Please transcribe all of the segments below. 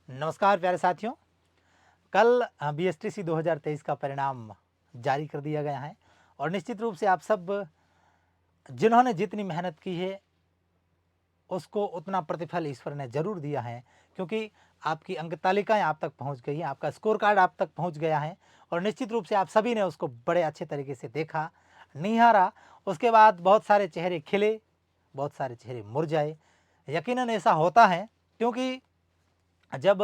नमस्कार प्यारे साथियों। कल बीएसटीसी 2023 का परिणाम जारी कर दिया गया है और निश्चित रूप से आप सब जिन्होंने जितनी मेहनत की है उसको उतना प्रतिफल ईश्वर ने ज़रूर दिया है, क्योंकि आपकी अंक तालिकाएँ आप तक पहुँच गई हैं, आपका स्कोर कार्ड आप तक पहुँच गया है और निश्चित रूप से आप सभी ने उसको बड़े अच्छे तरीके से देखा, निहारा। उसके बाद बहुत सारे चेहरे खिले, बहुत सारे चेहरे मुरझाए। यकीनन ऐसा होता है, क्योंकि जब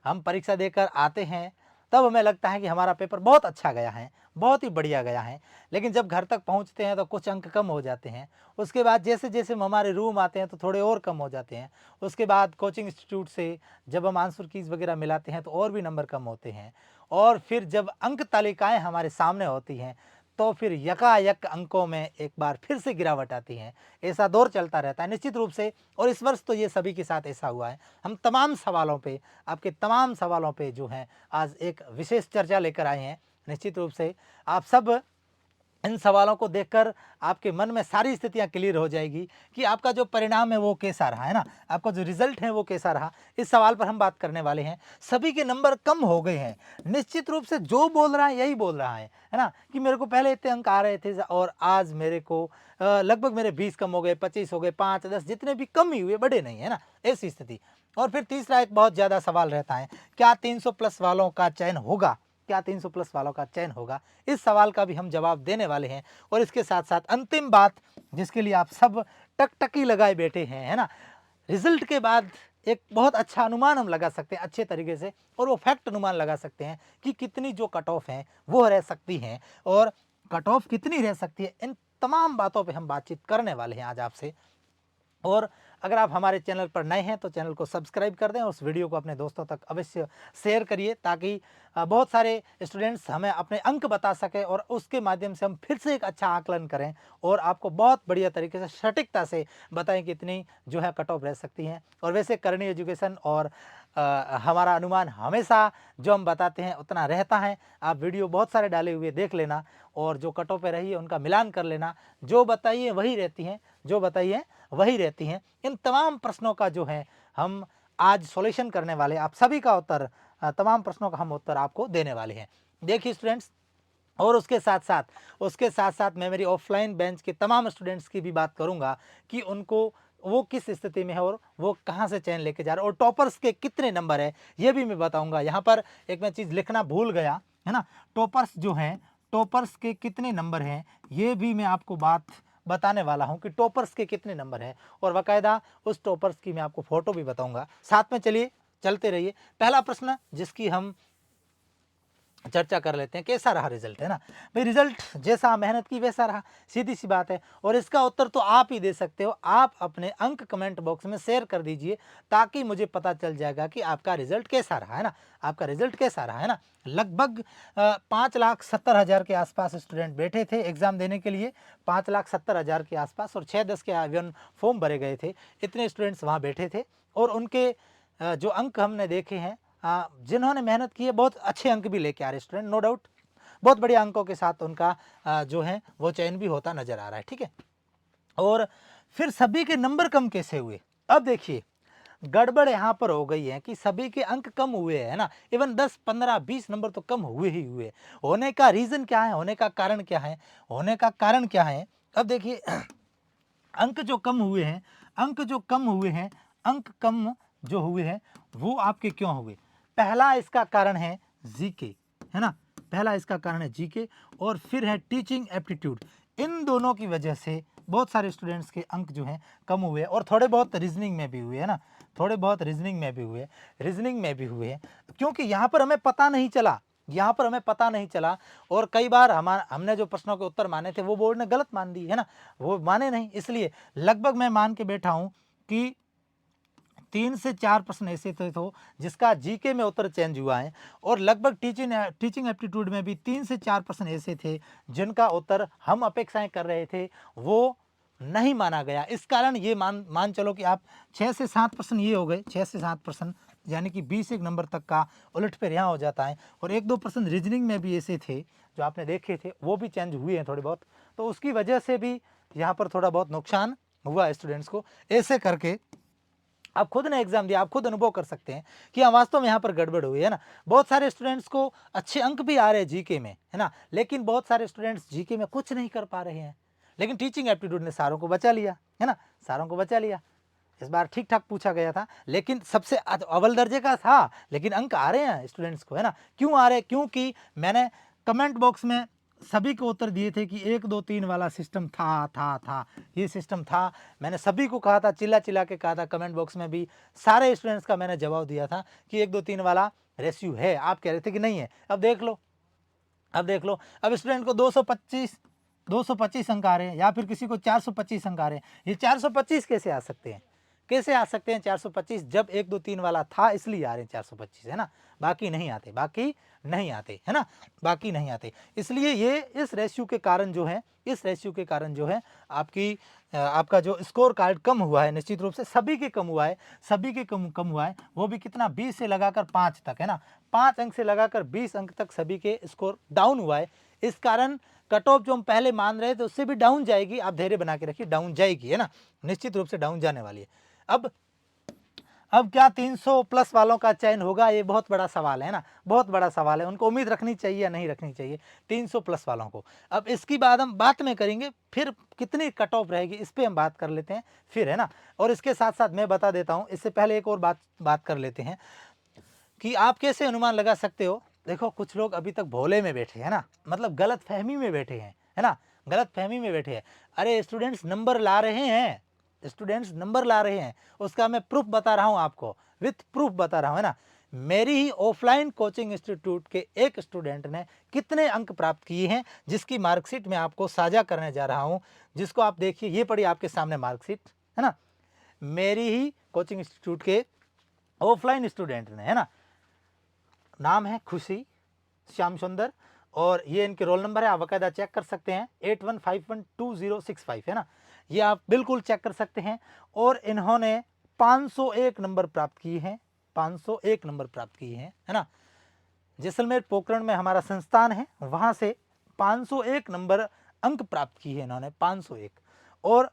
हम परीक्षा देकर आते हैं तब हमें लगता है कि हमारा पेपर बहुत अच्छा गया है, बहुत ही बढ़िया गया है। लेकिन जब घर तक पहुंचते हैं तो कुछ अंक कम हो जाते हैं। उसके बाद जैसे जैसे हम हमारे रूम आते हैं तो थोड़े और कम हो जाते हैं। उसके बाद कोचिंग इंस्टीट्यूट से जब हम आंसर कीज़ वगैरह मिलाते हैं तो और भी नंबर कम होते हैं। और फिर जब अंक तालिकाएँ हमारे सामने होती हैं तो फिर यकायक अंकों में एक बार फिर से गिरावट आती है। ऐसा दौर चलता रहता है निश्चित रूप से, और इस वर्ष तो ये सभी के साथ ऐसा हुआ है। हम तमाम सवालों पे, आपके तमाम सवालों पे जो है आज एक विशेष चर्चा लेकर आए हैं। निश्चित रूप से आप सब इन सवालों को देखकर आपके मन में सारी स्थितियां क्लियर हो जाएगी कि आपका जो परिणाम है वो कैसा रहा, है ना, आपका जो रिजल्ट है वो कैसा रहा। इस सवाल पर हम बात करने वाले हैं। सभी के नंबर कम हो गए हैं। निश्चित रूप से जो बोल रहा है यही बोल रहा है ना, कि मेरे को पहले इतने अंक आ रहे थे और आज मेरे को लगभग मेरे 20 कम हो गए, 25 हो गए, 5 10 जितने भी कम ही हुए, बड़े नहीं, है ना, ऐसी स्थिति। और फिर तीसरा एक बहुत ज़्यादा सवाल रहता है, क्या 300 प्लस वालों का चयन होगा, क्या 300 प्लस वालों का चयन होगा? इस सवाल का भी हम जवाब देने वाले हैं। और इसके साथ साथ अंतिम बात, जिसके लिए आप सब टकटकी लगाए बैठे हैं, है ना, रिजल्ट के बाद एक बहुत अच्छा अनुमान हम लगा सकते हैं अच्छे तरीके से, और वो फैक्ट अनुमान लगा सकते हैं कि कितनी जो कट ऑफ है वो रह सकती हैं और कट ऑफ कितनी रह सकती है। इन तमाम बातों पे हम बातचीत करने वाले हैं आज आपसे। और अगर आप हमारे चैनल पर नए हैं तो चैनल को सब्सक्राइब कर दें और उस वीडियो को अपने दोस्तों तक अवश्य शेयर करिए, ताकि बहुत सारे स्टूडेंट्स हमें अपने अंक बता सकें और उसके माध्यम से हम फिर से एक अच्छा आकलन करें और आपको बहुत बढ़िया तरीके से सटीकता से बताएं कि इतनी जो है कट ऑफ रह सकती हैं। और वैसे करनी एजुकेशन और हमारा अनुमान हमेशा जो हम बताते हैं उतना रहता है। आप वीडियो बहुत सारे डाले हुए देख लेना और जो कट ऑफ पे रही है उनका मिलान कर लेना। जो बताइए वही रहती हैं, जो बताइए वही रहती हैं। इन तमाम प्रश्नों का जो है हम आज सॉल्यूशन करने वाले, आप सभी का उत्तर, तमाम प्रश्नों का हम उत्तर आपको देने वाले हैं। देखिए स्टूडेंट्स, और उसके साथ साथ मैं मेरी ऑफलाइन बेंच के तमाम स्टूडेंट्स की भी बात करूंगा कि उनको वो किस स्थिति में है और वो कहाँ से चयन लेके जा रहे हैं और टॉपर्स के कितने नंबर है ये भी मैं बताऊंगा। यहाँ पर एक मैं चीज़ लिखना भूल गया, है ना, टॉपर्स जो हैं, टॉपर्स के कितने नंबर हैं ये भी मैं आपको बात बताने वाला हूं कि टॉपर्स के कितने नंबर हैं, और बाकायदा उस टॉपर्स की मैं आपको फोटो भी बताऊंगा साथ में। चलिए चलते रहिए। पहला प्रश्न जिसकी हम चर्चा कर लेते हैं, कैसा रहा रिजल्ट, है ना भाई। रिजल्ट जैसा मेहनत की वैसा रहा, सीधी सी बात है। और इसका उत्तर तो आप ही दे सकते हो। आप अपने अंक कमेंट बॉक्स में शेयर कर दीजिए, ताकि मुझे पता चल जाएगा कि आपका रिजल्ट कैसा रहा, है ना, आपका रिजल्ट कैसा रहा, है ना। लगभग 5,70,000 के आसपास स्टूडेंट बैठे थे एग्जाम देने के लिए, 5,70,000 के आसपास, और 6-10 के आवेदन फॉर्म भरे गए थे। इतने स्टूडेंट्स वहाँ बैठे थे और उनके जो अंक हमने देखे हैं, जिन्होंने मेहनत की है बहुत अच्छे अंक भी लेके आ रहे स्टूडेंट, नो डाउट। बहुत बढ़िया अंकों के साथ उनका जो है वो चयन भी होता नजर आ रहा है, ठीक है। और फिर सभी के नंबर कम कैसे हुए? अब देखिए, गड़बड़ यहाँ पर हो गई है कि सभी के अंक कम हुए हैं ना, इवन 10 15 20 नंबर तो कम हुए ही हुए। होने का रीजन क्या है, होने का कारण क्या है, होने का कारण क्या है? अब देखिए अंक जो कम हुए हैं, अंक जो कम हुए हैं, अंक कम जो हुए हैं वो आपके क्यों हुए? पहला इसका कारण है जीके, है ना, पहला इसका कारण है जीके, और फिर है टीचिंग एप्टीट्यूड। इन दोनों की वजह से बहुत सारे स्टूडेंट्स के अंक जो हैं कम हुए, और थोड़े बहुत रीजनिंग में भी हुए, है ना, थोड़े बहुत रीजनिंग में भी हुए, रीजनिंग में भी हुए, क्योंकि यहाँ पर हमें पता नहीं चला, यहाँ पर हमें पता नहीं चला। और कई बार हमने जो प्रश्नों के उत्तर माने थे वो बोर्ड ने गलत मान दी, है ना, वो माने नहीं। इसलिए लगभग मैं मान के बैठा हूँ कि 3 से 4 प्रश्न ऐसे थे तो जिसका जीके में उत्तर चेंज हुआ है, और लगभग टीचिंग एप्टीट्यूड में भी 3 से 4 प्रश्न ऐसे थे जिनका उत्तर हम अपेक्षाएं कर रहे थे वो नहीं माना गया। इस कारण ये मान चलो कि आप 6 से 7 प्रश्न ये हो गए, 6 से 7 प्रश्न, यानी कि 20 एक नंबर तक का उलटफेर यहाँ हो जाता है। और 1-2 प्रश्न रीजनिंग में भी ऐसे थे जो आपने देखे थे, वो भी चेंज हुए हैं थोड़े बहुत, तो उसकी वजह से भी यहाँ पर थोड़ा बहुत नुकसान हुआ स्टूडेंट्स को। ऐसे करके आप खुद ने एग्जाम दिया, आप खुद अनुभव कर सकते हैं कि हाँ वास्तव में यहाँ पर गड़बड़ हुई है ना। बहुत सारे स्टूडेंट्स को अच्छे अंक भी आ रहे हैं जीके में, है ना, लेकिन बहुत सारे स्टूडेंट्स जीके में कुछ नहीं कर पा रहे हैं। लेकिन टीचिंग एप्टीट्यूड ने सारों को बचा लिया, है ना, सारों को बचा लिया। इस बार ठीक ठाक पूछा गया था, लेकिन सबसे अव्वल दर्जे का था, लेकिन अंक आ रहे हैं स्टूडेंट्स को, है ना। क्यों आ रहे हैं? क्योंकि मैंने कमेंट बॉक्स में सभी को उत्तर दिए थे कि 1 2 3 वाला सिस्टम था, ये सिस्टम था। मैंने सभी को कहा था, चिल्ला चिल्ला के कहा था, कमेंट बॉक्स में भी सारे स्टूडेंट्स का मैंने जवाब दिया था कि 1 2 3 वाला रेशियो है। आप कह रहे थे कि नहीं है। अब देख लो, अब देख लो, अब स्टूडेंट को 225 अंक आ रहे हैं, या फिर किसी को 425 अंक आ रहे हैं। ये 425 कैसे आ सकते हैं? कैसे आ सकते हैं 425? जब 1 2 3 वाला था इसलिए आ रहे हैं 425, है ना, बाकी नहीं आते, बाकी नहीं आते, है ना, बाकी नहीं आते। इसलिए ये इस रेशियो के कारण जो है, इस रेशियो के कारण जो है आपका जो स्कोर कार्ड कम हुआ है, निश्चित रूप से सभी के कम हुआ है, सभी के कम हुआ है। वो भी कितना? 20 से लगाकर 5 तक, है ना, 5 अंक से लगाकर 20 अंक तक सभी के स्कोर डाउन हुआ है। इस कारण कट ऑफ जो हम पहले मान रहे थे उससे भी डाउन जाएगी। आप धैर्य बना के रखिए, डाउन जाएगी, है ना, निश्चित रूप से डाउन जाने वाली है। अब क्या 300 प्लस वालों का चयन होगा? ये बहुत बड़ा सवाल है ना, बहुत बड़ा सवाल है। उनको उम्मीद रखनी चाहिए या नहीं रखनी चाहिए 300 प्लस वालों को? अब इसकी बात हम बाद में करेंगे, फिर कितनी कट ऑफ रहेगी इस पर हम बात कर लेते हैं फिर, है ना। और इसके साथ साथ मैं बता देता हूँ, इससे पहले एक और बात कर लेते हैं कि आप कैसे अनुमान लगा सकते हो। देखो, कुछ लोग अभी तक भोले में बैठे हैं ना, मतलब गलत फहमी में बैठे हैं, है ना, गलत फहमी में बैठे हैं। अरे स्टूडेंट्स नंबर ला रहे हैं, स्टूडेंट्स नंबर ला रहे हैं, उसका मैं प्रूफ बता रहा हूं आपको, विथ प्रूफ बता रहा हूं, है ना। मेरी ही ऑफलाइन कोचिंग इंस्टीट्यूट के एक स्टूडेंट ने कितने अंक प्राप्त किए हैं, जिसकी मार्कशीट मैं आपको साझा करने जा रहा हूं, जिसको आप देखिए, ये पड़ी आपके सामने मार्कशीट, है ना, मेरी ही कोचिंग इंस्टीट्यूट के ऑफलाइन स्टूडेंट ने, है ना, नाम है खुशी श्याम सुंदर, और ये इनके रोल नंबर है, आप बाकायदा चेक कर सकते हैं, 81512065, है ना, ये आप बिल्कुल चेक कर सकते हैं। और इन्होंने 501 नंबर प्राप्त किए हैं, 501 नंबर प्राप्त किए हैं, है ना। जैसलमेर पोखरण में हमारा संस्थान है, वहां से 501 नंबर अंक प्राप्त किए हैं इन्होंने, 501। और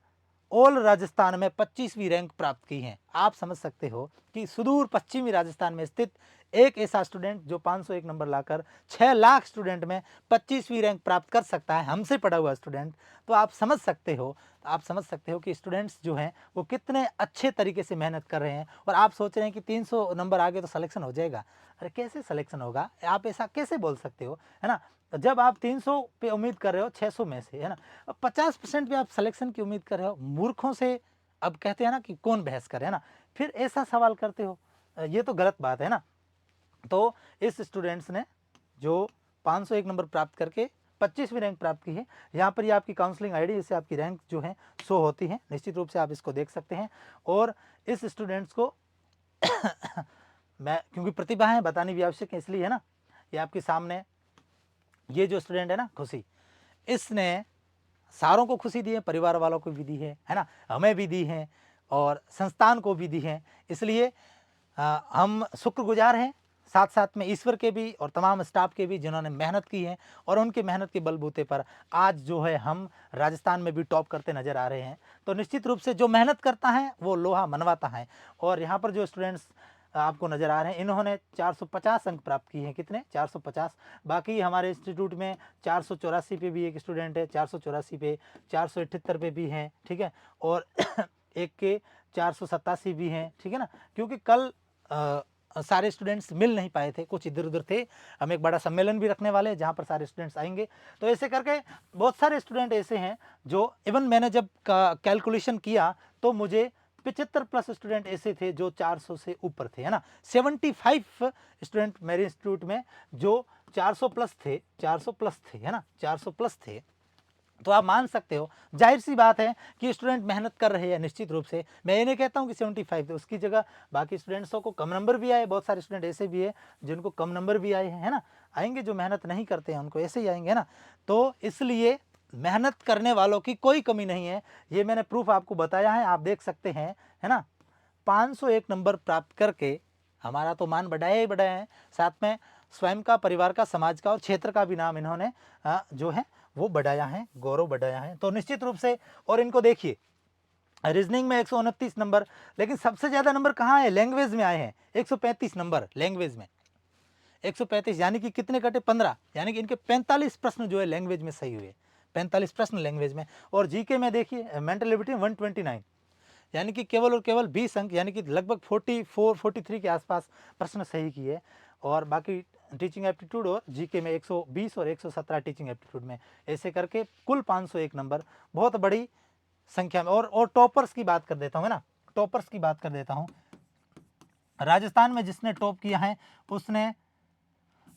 ऑल राजस्थान में 25वीं रैंक प्राप्त की है। आप समझ सकते हो कि सुदूर पश्चिमी राजस्थान में स्थित एक ऐसा स्टूडेंट जो 501 नंबर लाकर 6 लाख स्टूडेंट में 25वीं रैंक प्राप्त कर सकता है, हमसे पढ़ा हुआ स्टूडेंट। तो आप समझ सकते हो कि स्टूडेंट्स जो हैं वो कितने अच्छे तरीके से मेहनत कर रहे हैं। और आप सोच रहे हैं कि 300 नंबर आ गए तो सिलेक्शन हो जाएगा। अरे कैसे सिलेक्शन होगा? आप ऐसा कैसे बोल सकते हो, है ना। जब आप 300 पे उम्मीद कर रहे हो 600 में से, है ना, 50% पे आप सिलेक्शन की उम्मीद कर रहे हो, मूर्खों से अब कहते हैं ना कि कौन बहस करे, है ना, फिर ऐसा सवाल करते हो, ये तो गलत बात है ना। तो इस स्टूडेंट्स ने जो 501 नंबर प्राप्त करके 25वीं रैंक प्राप्त की है, यहाँ पर ये आपकी काउंसलिंग आईडी, इससे आपकी रैंक जो है शो होती है, निश्चित रूप से आप इसको देख सकते हैं। और इस स्टूडेंट्स को मैं, क्योंकि प्रतिभाएं बतानी भी आवश्यक है इसलिए, है ना, ये आपके सामने ये जो स्टूडेंट है ना खुशी, इसने सारों को खुशी दी है, परिवार वालों को भी दी है ना, हमें भी दी है और संस्थान को भी दी है। इसलिए हम शुक्रगुजार हैं, साथ साथ में ईश्वर के भी और तमाम स्टाफ के भी, जिन्होंने मेहनत की है और उनकी मेहनत के बलबूते पर आज जो है हम राजस्थान में भी टॉप करते नज़र आ रहे हैं। तो निश्चित रूप से जो मेहनत करता है वो लोहा मनवाता है। और यहाँ पर जो स्टूडेंट्स आपको नज़र आ रहे हैं, इन्होंने 450 अंक प्राप्त किए हैं। कितने? 450। बाकी हमारे इंस्टीट्यूट में 484 पे भी एक स्टूडेंट है, 484 पे, 478 पे भी हैं, ठीक है, और एक के 487 भी हैं, ठीक है ना। क्योंकि कल सारे स्टूडेंट्स मिल नहीं पाए थे, कुछ इधर उधर थे। हम एक बड़ा सम्मेलन भी रखने वाले हैं जहाँ पर सारे स्टूडेंट्स आएंगे। तो ऐसे करके बहुत सारे स्टूडेंट ऐसे हैं जो, इवन मैंने जब कैलकुलेशन किया तो मुझे 75 प्लस स्टूडेंट ऐसे थे जो 400 से ऊपर थे, है ना। 75 स्टूडेंट मेरे इंस्टीट्यूट में जो 400 प्लस थे, 400 प्लस थे, है ना, 400 प्लस थे। तो आप मान सकते हो, जाहिर सी बात है कि स्टूडेंट मेहनत कर रहे हैं। निश्चित रूप से मैं ये नहीं कहता हूँ कि 75 थे, उसकी जगह बाकी स्टूडेंट्सों को कम नंबर भी आए। बहुत सारे स्टूडेंट ऐसे भी है जिनको कम नंबर भी आए हैं, है ना, आएंगे। जो मेहनत नहीं करते हैं उनको ऐसे ही आएंगे, है ना। तो इसलिए मेहनत करने वालों की कोई कमी नहीं है, ये मैंने प्रूफ आपको बताया है, आप देख सकते हैं, है ना। 501 नंबर प्राप्त करके हमारा तो मान बढ़ाया ही बढ़ाया है, साथ में स्वयं का, परिवार का, समाज का और क्षेत्र का भी नाम इन्होंने जो है वो बढ़ाया है, गौरव बढ़ाया है। तो निश्चित रूप से, और इनको देखिए, रीजनिंग में 129 नंबर, लेकिन सबसे ज़्यादा नंबर कहाँ है, लैंग्वेज में आए हैं 135 नंबर लैंग्वेज में, 135 यानी कि कितने कटे 15, यानी कि इनके 45 प्रश्न जो है लैंग्वेज में सही हुए, 45 प्रश्न लैंग्वेज में। और जीके में देखिए मेंटल एबिलिटी 129, यानी कि केवल और केवल 20 अंक, यानी कि लगभग 44-43 के आसपास प्रश्न सही किए। और बाकी टीचिंग एप्टीट्यूड और जीके में 120 और 117 टीचिंग एप्टीट्यूड में, ऐसे करके कुल 501 नंबर, बहुत बड़ी संख्या में। और टॉपर्स की बात कर देता हूँ, है ना, टॉपर्स की बात कर देता हूँ। राजस्थान में जिसने टॉप किया है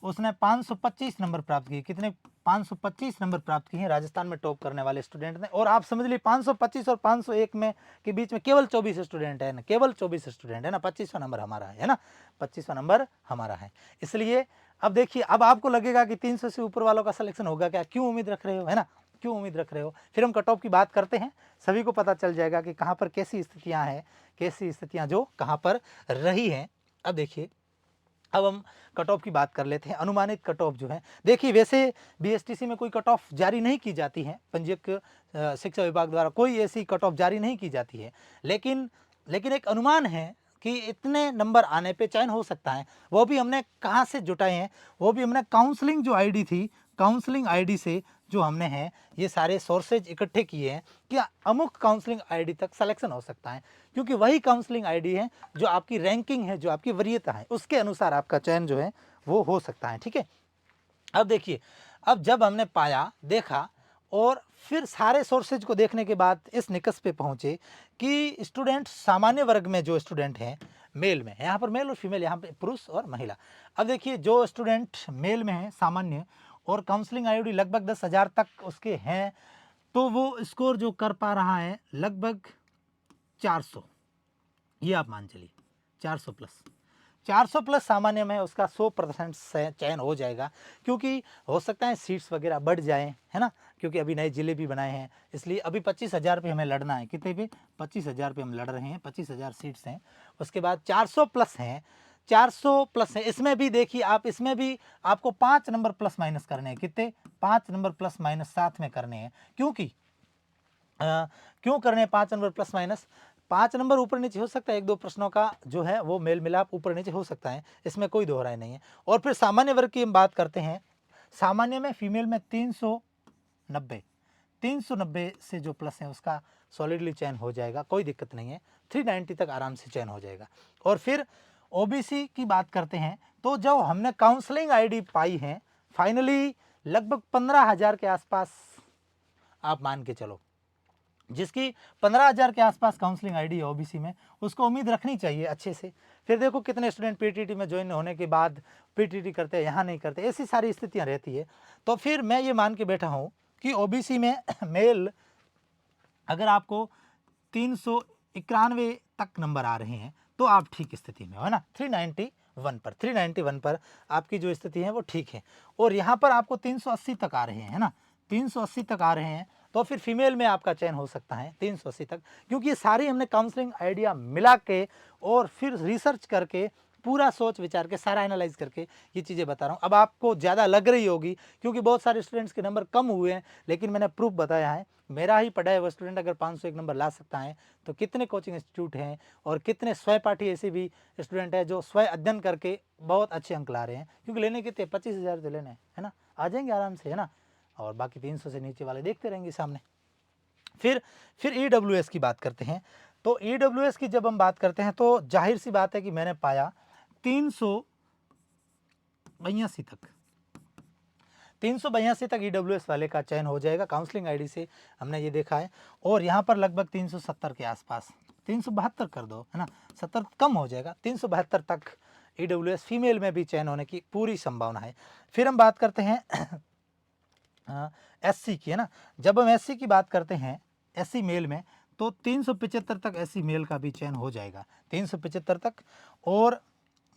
उसने 525 नंबर प्राप्त किए। कितने, 525 नंबर प्राप्त किए हैं राजस्थान में टॉप करने वाले स्टूडेंट ने। और आप समझ लीजिए 525 और 501 में के बीच में केवल 24 स्टूडेंट है ना, केवल 24 स्टूडेंट है ना, 25वां नंबर हमारा है ना, 25वां नंबर हमारा है। इसलिए अब देखिए, अब आपको लगेगा कि 300 से ऊपर वालों का सिलेक्शन होगा क्या, क्यों उम्मीद रख रहे हो, है ना, क्यों उम्मीद रख रहे हो। फिर हम कट ऑफ की बात करते हैं, सभी को पता चल जाएगा कि कहाँ पर कैसी स्थितियाँ हैं, कैसी स्थितियाँ जो कहाँ पर रही हैं। अब देखिए, अब हम कट ऑफ की बात कर लेते हैं। अनुमानित कट ऑफ जो है, देखिए वैसे बीएसटीसी में कोई कट ऑफ जारी नहीं की जाती है, पंजीयक शिक्षा विभाग द्वारा कोई ऐसी कट ऑफ जारी नहीं की जाती है, लेकिन एक अनुमान है कि इतने नंबर आने पे चयन हो सकता है। वो भी हमने कहाँ से जुटाए हैं, वो भी हमने काउंसलिंग जो आईडी थी, काउंसलिंग आईडी से जो हमने हैं ये सारे सोर्सेज इकट्ठे किए हैं कि अमुक काउंसलिंग आईडी तक सिलेक्शन हो सकता है, क्योंकि वही काउंसलिंग आईडी है जो आपकी रैंकिंग है, जो आपकी वरीयता है, उसके अनुसार आपका चयन जो है वो हो सकता है। ठीक है, अब देखिए, अब जब हमने पाया, देखा और फिर सारे सोर्सेज को देखने के बाद इस निष्कर्ष पे पहुंचे कि स्टूडेंट सामान्य वर्ग में जो स्टूडेंट हैं मेल में, यहाँ पर मेल और फीमेल, यहाँ पे पुरुष और महिला। अब देखिए, जो स्टूडेंट मेल में है सामान्य और काउंसलिंग आईडी लगभग 10,000 तक उसके हैं, तो वो स्कोर जो कर पा रहा है लगभग 400, ये आप मान चलिए 400 प्लस, 400 प्लस सामान्य में उसका 100% से चयन हो जाएगा। क्योंकि हो सकता है सीट्स वगैरह बढ़ जाएं, है ना, क्योंकि अभी नए जिले भी बनाए हैं, इसलिए अभी 25,000 पे हमें लड़ना है। कितने पे, 25,000 पे हम लड़ रहे हैं, 25,000 सीट्स हैं। उसके बाद 400 प्लस हैं, 400 प्लस है। इसमें भी देखिए आप, इसमें भी आपको 5 नंबर प्लस माइनस करने हैं। कितने, 5 नंबर प्लस माइनस साथ में करने हैं। क्योंकि क्यों करने हैं 5 नंबर प्लस माइनस, 5 नंबर ऊपर नीचे हो सकता है, एक दो प्रश्नों का जो है वो मेल मिलाप ऊपर नीचे हो सकता है, इसमें कोई दो राय नहीं है। और फिर सामान्य वर्ग की हम बात करते हैं, सामान्य में फीमेल में 390 से जो प्लस है उसका सॉलिडली चयन हो जाएगा, कोई दिक्कत नहीं है, 390 तक आराम से चयन हो जाएगा। और फिर ओबीसी की बात करते हैं, तो जो हमने काउंसलिंग आईडी पाई है फाइनली लगभग 15,000 के आसपास आप मान के चलो, जिसकी 15,000 के आसपास काउंसलिंग आईडी है ओबीसी में, उसको उम्मीद रखनी चाहिए अच्छे से। फिर देखो कितने स्टूडेंट पीटीटी में ज्वाइन होने के बाद पीटीटी करते हैं, यहाँ नहीं करते, ऐसी सारी स्थितियाँ रहती है। तो फिर मैं ये मान के बैठा हूँ कि ओबीसी में मेल अगर आपको 391 तक नंबर आ रहे हैं तो आप ठीक स्थिति में हो, है ना, 391 पर आपकी जो स्थिति है वो ठीक है। और यहाँ पर आपको 380 तक आ रहे हैं, है ना, 380 तक आ रहे हैं, तो फिर फीमेल में आपका चयन हो सकता है 380 तक। क्योंकि ये सारी हमने काउंसलिंग आइडिया मिला के और फिर रिसर्च करके पूरा सोच विचार के सारा एनालाइज करके ये चीज़ें बता रहा हूँ। अब आपको ज़्यादा लग रही होगी क्योंकि बहुत सारे स्टूडेंट्स के नंबर कम हुए हैं, लेकिन मैंने प्रूफ बताया है, मेरा ही पढ़ा है वो स्टूडेंट अगर 501 नंबर ला सकता है तो कितने कोचिंग इंस्टीट्यूट हैं और कितने स्वपाठी ऐसे भी स्टूडेंट हैं जो स्व अध्ययन करके बहुत अच्छे अंक ला रहे हैं। क्योंकि लेने कितने, 25,000 तो लेने, है ना, आ जाएंगे आराम से, है ना, और बाकी 300 से नीचे वाले देखते रहेंगे सामने। फिर ईडब्ल्यूएस की बात करते हैं, तो ईडब्ल्यूएस की जब हम बात करते हैं तो जाहिर सी बात है कि मैंने पाया 382 तक, 382 तक ईडब्ल्यूएस वाले का चयन हो जाएगा काउंसलिंग आईडी से, हमने ये देखा है। और यहाँ पर लगभग 370 के आसपास, 372 कर दो, है ना, 70 कम हो जाएगा, 372 तक ईडब्ल्यूएस फीमेल में भी चयन होने की पूरी संभावना है। फिर हम बात करते हैं एससी की, है ना, जब हम एससी की बात करते हैं एससी मेल में तो 375 तक एससी मेल का भी चयन हो जाएगा, 375 तक। और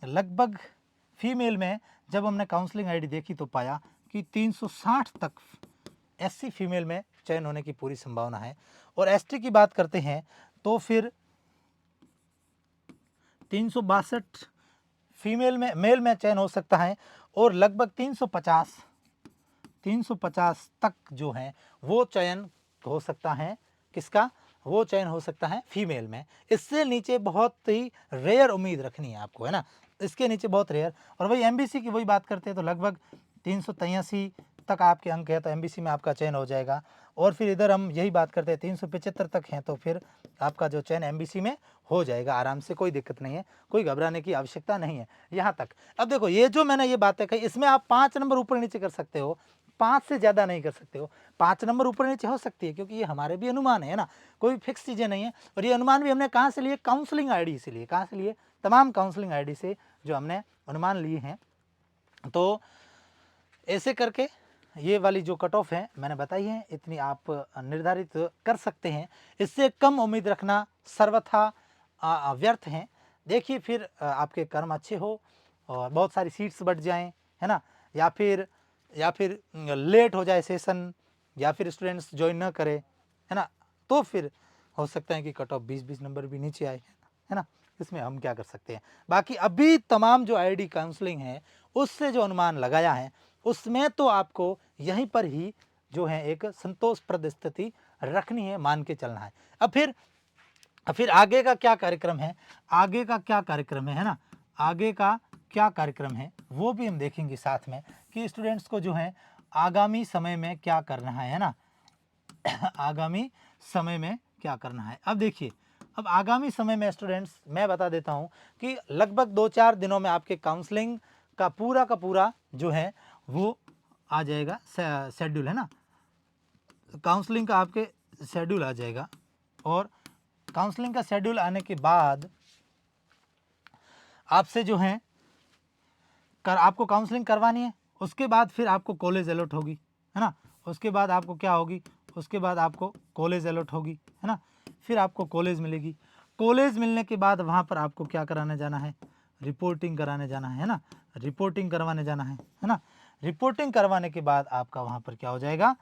लगभग फीमेल में जब हमने काउंसलिंग आईडी देखी तो पाया कि 360 तक एससी फीमेल में चयन होने की पूरी संभावना है। और एसटी की बात करते हैं तो फिर 362 फीमेल में, मेल में चयन हो सकता है। और लगभग 350 तक जो है वो चयन हो सकता है, किसका, वो चयन हो सकता है फीमेल में। इससे नीचे बहुत ही रेयर उम्मीद रखनी है आपको, है ना, इसके नीचे बहुत रेयर। और वही एमबीसी की वही बात करते हैं तो लगभग 383 तक आपके अंक है तो एमबीसी में आपका चयन हो जाएगा। और फिर इधर हम यही बात करते हैं 375 तक हैं तो फिर आपका जो चयन एमबीसी में हो जाएगा आराम से, कोई दिक्कत नहीं है, कोई घबराने की आवश्यकता नहीं है यहाँ तक। अब देखो ये जो मैंने ये बातें कही इसमें आप 5 नंबर ऊपर नीचे कर सकते हो, 5 से ज़्यादा नहीं कर सकते हो। 5 नंबर ऊपर नीचे हो सकती है क्योंकि ये हमारे भी अनुमान है ना, कोई फिक्स चीज़ें नहीं है। और ये अनुमान भी हमने कहाँ से लिए, काउंसलिंग आईडी से लिए। कहाँ से लिए, तमाम काउंसलिंग आईडी से जो हमने अनुमान लिए हैं। तो ऐसे करके ये वाली जो कट ऑफ है मैंने बताई है इतनी आप निर्धारित कर सकते हैं। इससे कम उम्मीद रखना सर्वथा व्यर्थ है। देखिए फिर आपके कर्म अच्छे हो और बहुत सारी सीट्स बढ़ जाएं, है ना, या फिर लेट हो जाए सेशन, या फिर स्टूडेंट्स ज्वाइन न करें, है ना, तो फिर हो सकता है कि कट ऑफ 20-20 नंबर भी नीचे आए, है ना। इसमें हम क्या कर सकते हैं। बाकी अभी तमाम जो आईडी काउंसलिंग है उससे जो अनुमान लगाया है उसमें तो आपको यहीं पर ही जो है एक संतोषप्रद स्थिति रखनी है, मान के चलना है। अब फिर आगे का क्या कार्यक्रम है, आगे का क्या कार्यक्रम है ना, आगे का क्या कार्यक्रम है वो भी हम देखेंगे साथ में कि स्टूडेंट्स को जो है आगामी समय में क्या करना है ना, आगामी समय में क्या करना है। अब देखिए, अब आगामी समय में स्टूडेंट्स मैं बता देता हूं कि लगभग 2-4 दिनों में आपके काउंसलिंग का पूरा जो है वो आ जाएगा शेड्यूल, है ना, काउंसलिंग का आपके शेड्यूल आ जाएगा। और काउंसलिंग का शेड्यूल आने के बाद आपसे जो है आपको काउंसलिंग करवानी है, उसके बाद फिर आपको कॉलेज अलॉट होगी, है ना, उसके बाद आपको क्या होगी, उसके बाद आपको कॉलेज अलॉट होगी, है ना, फिर आपको कॉलेज मिलेगी। कॉलेज मिलने के बाद वहाँ पर आपको क्या कराने जाना है, रिपोर्टिंग कराने जाना है ना, रिपोर्टिंग करवाने जाना है ना। रिपोर्टिंग करवाने के बाद आपका वहाँ पर क्या हो जाएगा,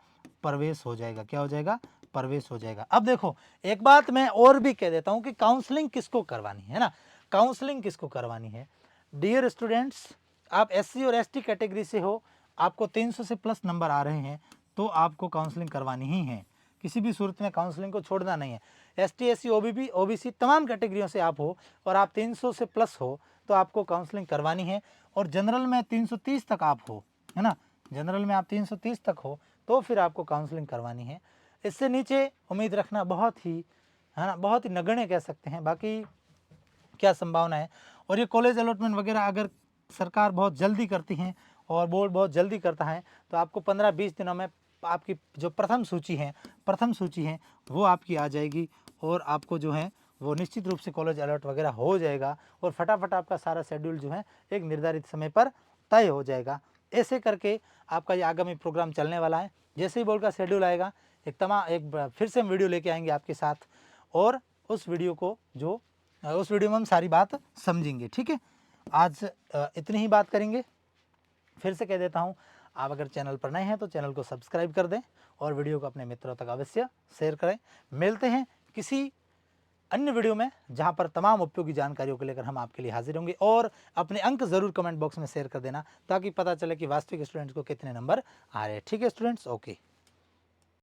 प्रवेश हो जाएगा। क्या हो जाएगा, प्रवेश हो जाएगा। अब देखो एक बात मैं और भी कह देता हूँ कि काउंसलिंग किसको करवानी है ना, काउंसलिंग किसको करवानी है। डियर स्टूडेंट्स, आप एससी और एसटी कैटेगरी से हो, आपको 300 से प्लस नंबर आ रहे हैं तो आपको काउंसलिंग करवानी ही है, किसी भी सूरत में काउंसलिंग को छोड़ना नहीं है। एसटी एससी ओबीसी तमाम कैटेगरियों से आप हो और आप 300 से प्लस हो तो आपको काउंसलिंग करवानी है। और जनरल में 330 तक आप हो, है ना, जनरल में आप 330 तक हो तो फिर आपको काउंसलिंग करवानी है। इससे नीचे उम्मीद रखना बहुत ही, है ना, बहुत ही नगण्य कह सकते हैं। बाकी क्या संभावना है। और ये कॉलेज अलॉटमेंट वगैरह अगर सरकार बहुत जल्दी करती हैं और बोर्ड बहुत जल्दी करता है तो आपको 15-20 दिनों में आपकी जो प्रथम सूची है वो आपकी आ जाएगी और आपको जो है वो निश्चित रूप से कॉलेज अलॉट वगैरह हो जाएगा और फटाफट आपका सारा शेड्यूल जो है एक निर्धारित समय पर तय हो जाएगा। ऐसे करके आपका ये आगामी प्रोग्राम चलने वाला है। जैसे ही बोर्ड का शेड्यूल आएगा एक फिर से हम वीडियो लेके आएंगे आपके साथ और उस वीडियो में हम सारी बात समझेंगे। ठीक है, आज इतनी ही बात करेंगे। फिर से कह देता हूँ, आप अगर चैनल पर नए हैं तो चैनल को सब्सक्राइब कर दें और वीडियो को अपने मित्रों तक अवश्य शेयर करें। मिलते हैं किसी अन्य वीडियो में जहाँ पर तमाम उपयोगी जानकारियों को लेकर हम आपके लिए हाजिर होंगे। और अपने अंक ज़रूर कमेंट बॉक्स में शेयर कर देना ताकि पता चले कि वास्तविक स्टूडेंट्स को कितने नंबर आ रहे हैं। ठीक है स्टूडेंट्स, ओके।